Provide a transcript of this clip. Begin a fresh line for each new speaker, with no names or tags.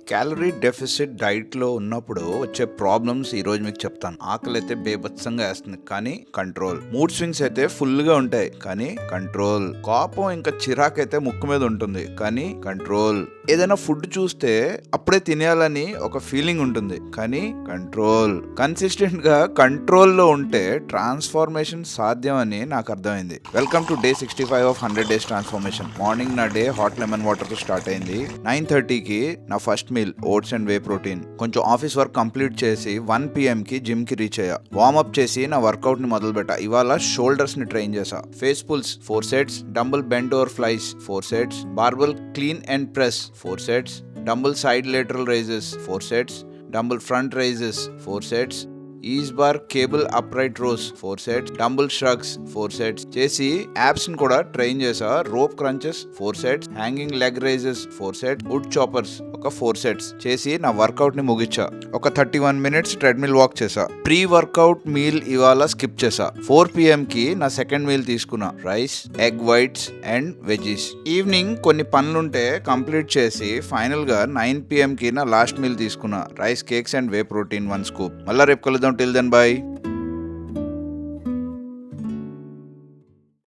Calorie deficit డైట్లో ఉన్నప్పుడు వచ్చే ప్రాబ్లమ్స్ ఈ రోజు మీకు చెప్తాను. ఆకలి అయితే బేభత్సంగా వేస్తుంది కానీ కంట్రోల్. మూడ్ స్వింగ్స్ అయితే ఫుల్ గా ఉంటాయి కానీ కంట్రోల్. కోపం ఇంకా చిరాకు అయితే ముక్కు మీద ఉంటుంది కానీ కంట్రోల్. ఏదైనా ఫుడ్ చూస్తే అప్పుడే తినేయాలని ఒక ఫీలింగ్ ఉంటుంది కానీ కంట్రోల్. కన్సిస్టెంట్ గా కంట్రోల్లో ఉంటే ట్రాన్స్ఫార్మేషన్ సాధ్యం అని నాకు అర్థమైంది. Welcome to day 65 of 100 days transformation. Morning నా డే హాట్ లెమన్ వాటర్ తో స్టార్ట్ అయింది. 9:30కి నా first meal oats and whey protein. కొంచెం ఆఫీస్ వర్క్ కంప్లీట్ చేసి 1 PM కి జిమ్ కి రీచ్ అయ్యా. వార్మప్ చేసి నా వర్కౌట్ ని మొదలు పెట్టా. ఇవాళ షోల్డర్స్ ని ట్రైన్ చేసా. Face pulls 4 sets, dumbbell bend over flies 4 sets, barbell clean and press 4 sets, dumbbell side lateral raises 4 sets, dumbbell front raises 4 sets, EZ bar cable upright rows 4 sets, dumbbell shrugs 4 sets చేసి abs ని కూడా train చేసా. Rope crunches 4 sets, hanging leg raises 4 sets, wood choppers ఒక 4 sets చేసి నా work out ని ముగించా. ఒక 31 minutes treadmill walk చేసా. ప్రీ వర్కౌట్ మీల్ ఇవాళ స్కిప్ చేసా. 4 PM కి నా సెకండ్ మీల్ తీసుకున్నా. Rice, egg whites and veggies. Evening కొన్ని పనులుంటే కంప్లీట్ చేసి ఫైనల్ గా 9 PM కి నా లాస్ట్ మీల్ తీసుకున్నా. Rice cakes and whey protein 1 scoop. మళ్ళా రేపు కలుద్దాం. Till then, bye.